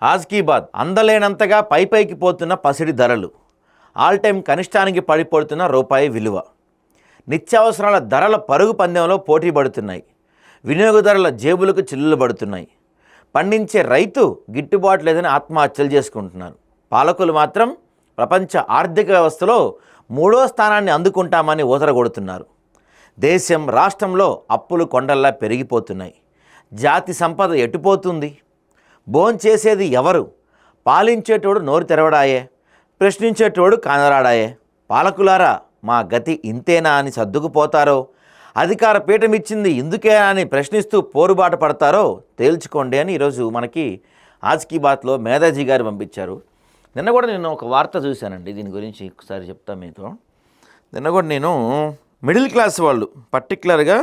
ఆజ్ కీ బాత్. అందలేనంతగా పైకి పోతున్న పసిడి ధరలు, ఆల్ టైం కనిష్టానికి పడిపోతున్న రూపాయి విలువ, నిత్యావసరాల ధరల పరుగు పందెంలో పోటీ పడుతున్నాయి. వినియోగదారుల జేబులకు చిల్లులు పడుతున్నాయి. పండించే రైతు గిట్టుబాటు లేదని ఆత్మహత్యలు చేసుకుంటున్నారు. పాలకులు మాత్రం ప్రపంచ ఆర్థిక వ్యవస్థలో 3వ స్థానాన్ని అందుకుంటామని ఊతరగొడుతున్నారు. దేశం రాష్ట్రంలో అప్పులు కొండల్లా పెరిగిపోతున్నాయి. జాతి సంపద ఎటుపోతుంది? భోంచేసేది ఎవరు? పాలించేటోడు నోరు తెరవడాయే, ప్రశ్నించేటోడు కానరాడాయే. పాలకులారా, మా గతి ఇంతేనా అని సర్దుకుపోతారో, అధికార పీఠం ఇచ్చింది ఇందుకేనా అని ప్రశ్నిస్తూ పోరుబాట పడతారో తేల్చుకోండి అని ఈరోజు మనకి ఆజ్ కీ బాత్లో మేధాజీ గారు పంపించారు. నిన్న కూడా నేను ఒక వార్త చూశానండి, దీని గురించి ఒకసారి చెప్తా మీతో. నిన్న కూడా నేను మిడిల్ క్లాస్ వాళ్ళు, పర్టికులర్గా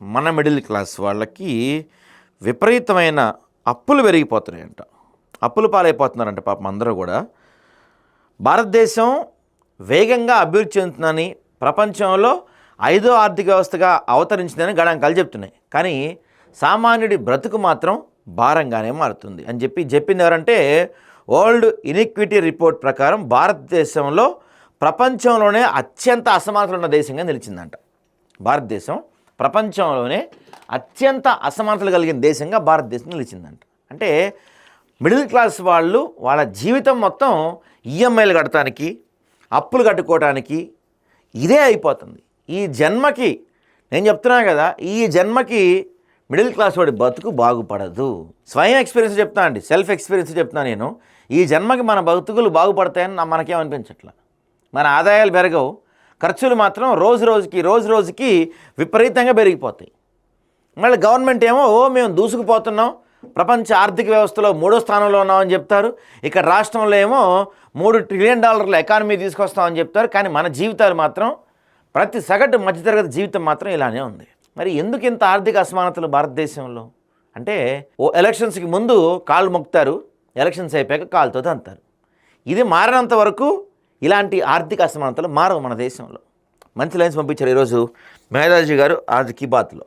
మన మిడిల్ క్లాస్ వాళ్ళకి విపరీతమైన అప్పులు పెరిగిపోతున్నాయంట, అప్పులు పాలైపోతున్నారంట పాపం అందరూ కూడా. భారతదేశం వేగంగా అభివృద్ధి చెందుతుందని, ప్రపంచంలో 5వ ఆర్థిక వ్యవస్థగా అవతరించిందని గణాంకాలు చెప్తున్నాయి. కానీ సామాన్యుడి బ్రతుకు మాత్రం భారంగానే మారుతుంది అని చెప్పింది ఎవరంటే, వరల్డ్ ఇన్ఈక్విటీ రిపోర్ట్ ప్రకారం భారతదేశంలో ప్రపంచంలోనే అత్యంత అసమానతలు ఉన్న దేశంగా నిలిచిందంట. భారతదేశం ప్రపంచంలోనే అత్యంత అసమానతలు కలిగిన దేశంగా భారతదేశం నిలిచిందంట. అంటే మిడిల్ క్లాస్ వాళ్ళు వాళ్ళ జీవితం మొత్తం ఈఎంఐలు కట్టడానికి, అప్పులు కట్టుకోవడానికి ఇదే అయిపోతుంది. ఈ జన్మకి నేను చెప్తున్నాను కదా, ఈ జన్మకి మిడిల్ క్లాస్ వాడి బతుకు బాగుపడదు. స్వయం ఎక్స్పీరియన్స్ చెప్తా అండి, సెల్ఫ్ ఎక్స్పీరియన్స్ చెప్తున్నా నేను. ఈ జన్మకి మన బతుకులు బాగుపడతాయని మనకేమనిపించట్లా. మన ఆదాయాలు పెరగవు, ఖర్చులు మాత్రం రోజు రోజుకి విపరీతంగా పెరిగిపోతాయి. మళ్ళీ గవర్నమెంట్ ఏమో మేము దూసుకుపోతున్నాం, ప్రపంచ ఆర్థిక వ్యవస్థలో 3వ స్థానంలో ఉన్నామని చెప్తారు. ఇక్కడ రాష్ట్రంలో ఏమో $3 ట్రిలియన్ ఎకానమీ తీసుకొస్తామని చెప్తారు. కానీ మన జీవితాలు మాత్రం, ప్రతి సగటు మధ్యతరగతి జీవితం మాత్రం ఇలానే ఉంది. మరి ఎందుకు ఇంత ఆర్థిక అసమానతలు భారతదేశంలో అంటే, ఎలక్షన్స్కి ముందు కాళ్ళు మొక్కుతారు, ఎలక్షన్స్ అయిపోయాక కాళ్ళతో తంతారు. ఇది మారినంత వరకు ఇలాంటి ఆర్థిక అసమానతలు మారవు మన దేశంలో. మంచి లైన్స్ పంపించారు ఈరోజు మేధాజీ గారు ఆజ్ కీ బాత్లో.